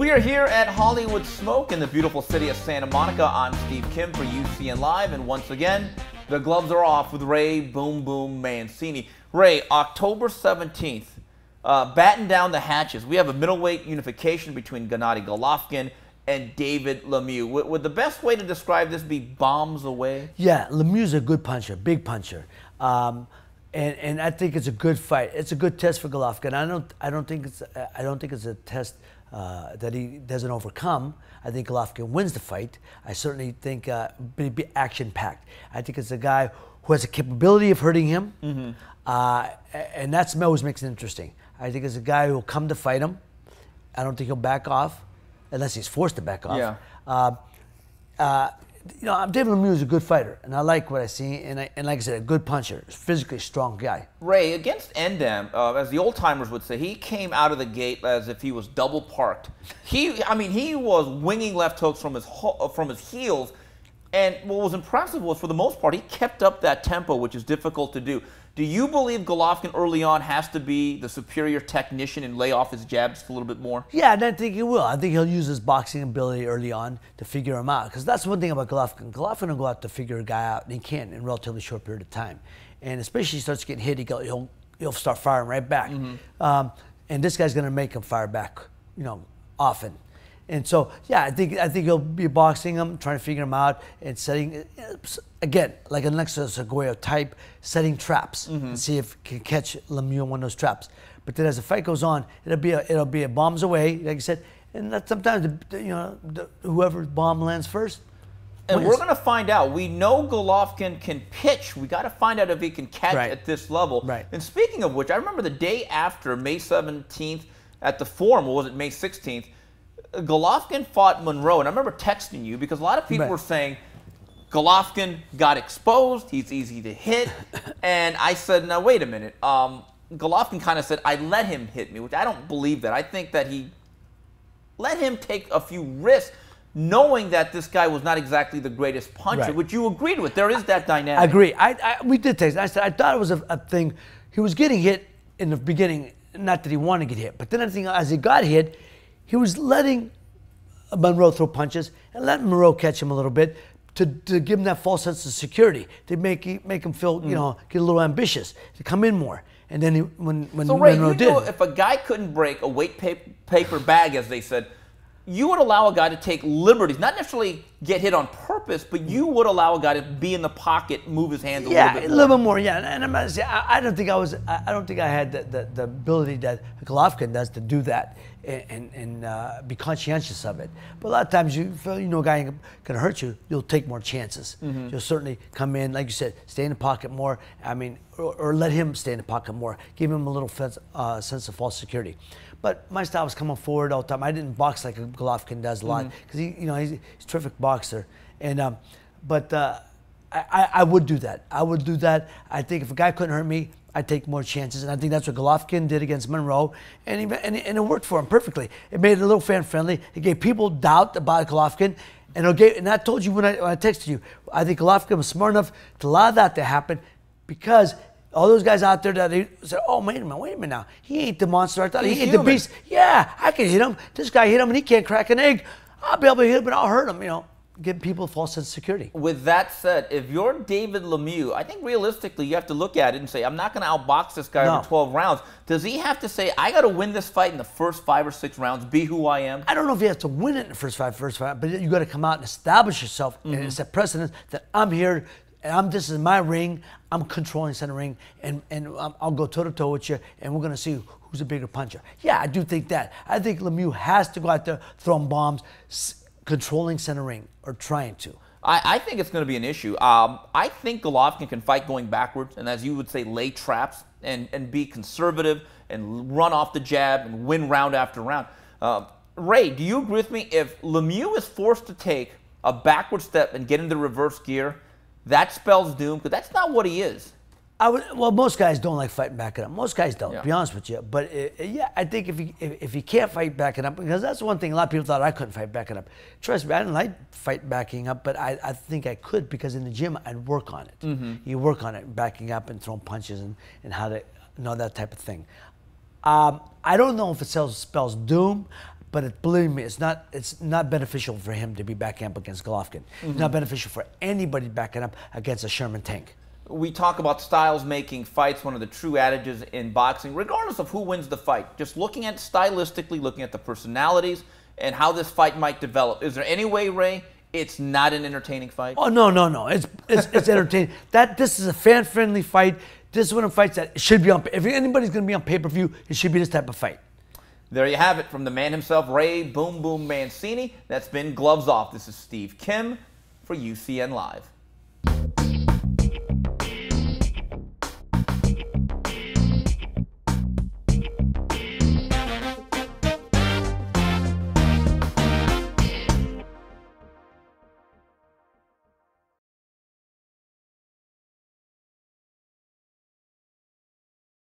We are here at Hollywood Smoke in the beautiful city of Santa Monica. I'm Steve Kim for UCN Live, and once again, the gloves are off with Ray Boom Boom Mancini. Ray, October 17th, batten down the hatches. We have a middleweight unification between Gennady Golovkin and David LeMieux. Would the best way to describe this be bombs away? Yeah, LeMieux's a good puncher, big puncher. And I think it's a good fight. It's a good test for Golovkin. I don't think it's a test that he doesn't overcome. I think Golovkin wins the fight. I certainly think it'd be action-packed. I think it's a guy who has the capability of hurting him, and that's what always makes it interesting. I think it's a guy who will come to fight him. I don't think he'll back off, unless he's forced to back off. Yeah. You know, David LeMieux is a good fighter, and I like what I see, and like I said, a good puncher, physically strong guy. Ray, against Endam, as the old-timers would say, he came out of the gate as if he was double parked. He was winging left hooks from his heels, and what was impressive was, for the most part, he kept up that tempo, which is difficult to do. Do you believe Golovkin early on has to be the superior technician and lay off his jabs a little bit more? Yeah, and I think he will. I think he'll use his boxing ability early on to figure him out. Because that's one thing about Golovkin. Golovkin will go out to figure a guy out, and he can in a relatively short period of time. And especially if he starts getting hit, he'll start firing right back. And this guy's going to make him fire back, you know, often. And so, yeah, I think he'll be boxing him, trying to figure him out, and setting, again, like an Alexis Seguello type, setting traps and see if he can catch LeMieux on one of those traps. But then as the fight goes on, it'll be a bombs away, like you said, and that sometimes whoever's bomb lands first. And wins. we're going to find out. We know Golovkin can pitch. We got to find out if he can catch at this level. Right. And speaking of which, I remember the day after, May 17th, at the Forum, or was it May 16th? Golovkin fought Monroe, and I remember texting you because a lot of people were saying Golovkin got exposed, he's easy to hit, and I said, now wait a minute. Golovkin kind of said, I let him hit me, which I don't believe that. I think that he let him take a few risks, knowing that this guy was not exactly the greatest puncher, which you agreed with. There is that dynamic. I agree. We did text. I said I thought it was a thing. He was getting hit in the beginning, not that he wanted to get hit, but then I think as he got hit, he was letting Monroe throw punches and letting Monroe catch him a little bit to give him that false sense of security, to make him feel, you know, get a little ambitious, to come in more. And then when so Ray, Monroe you know, if a guy couldn't break a weight paper bag, as they said, you would allow a guy to take liberties, not necessarily get hit on purpose, but you would allow a guy to be in the pocket, move his hands a little bit more. Yeah, a little bit more. Yeah, and I'm not saying, I don't think I had the ability that Golovkin does to do that and be conscientious of it. But a lot of times you feel a guy ain't gonna hurt you, you'll take more chances. You'll certainly come in, like you said, stay in the pocket more. I mean, or let him stay in the pocket more. Give him a little sense of false security. But my style was coming forward all the time. I didn't box like Golovkin does a lot because he's a terrific boxer. And I would do that. I would do that. I think if a guy couldn't hurt me, I'd take more chances, and I think that's what Golovkin did against Monroe, and it worked for him perfectly. It made it a little fan-friendly. It gave people doubt about Golovkin, and I told you when I texted you, I think Golovkin was smart enough to allow that to happen because all those guys out there that said, oh, wait a minute now. He ain't the monster I thought. He ain't the beast. Yeah, I can hit him. This guy hit him, and he can't crack an egg. I'll be able to hit him, but I'll hurt him, give people a false sense of security. With that said, if you're David LeMieux, I think realistically you have to look at it and say, I'm not going to outbox this guy over 12 rounds. Does he have to say, I got to win this fight in the first 5 or 6 rounds, be who I am? I don't know if he has to win it in the first five, but you got to come out and establish yourself and set precedence that I'm here, and this is my ring, I'm controlling center ring, and I'll go toe-to-toe with you, and we're going to see who's a bigger puncher. Yeah, I do think that. I think LeMieux has to go out there throwing bombs, controlling center ring, or trying to. I think it's going to be an issue. I think Golovkin can fight going backwards, and as you would say, lay traps and be conservative and run off the jab and win round after round. Ray, do you agree with me? If LeMieux is forced to take a backward step and get into reverse gear, that spells doom, because that's not what he is. Well, most guys don't like fighting back it up. Most guys don't, to be honest with you. But yeah, I think if he can't fight back it up, because that's one thing a lot of people thought I couldn't fight back it up. Trust me, I didn't like fight backing up, but I think I could, because in the gym I'd work on it. You work on it, backing up and throwing punches and how to that type of thing. I don't know if it spells doom. But believe me, it's not beneficial for him to be backing up against Golovkin. It's not beneficial for anybody backing up against a Sherman tank. We talk about styles making fights, one of the true adages in boxing, regardless of who wins the fight. Just looking at stylistically, looking at the personalities and how this fight might develop. Is there any way, Ray, it's not an entertaining fight? Oh, no. It's entertaining. This is a fan-friendly fight. This is one of the fights that should be on. If anybody's going to be on pay-per-view, it should be this type of fight. There you have it from the man himself, Ray Boom Boom Mancini. That's been Gloves Off. This is Steve Kim for UCN Live.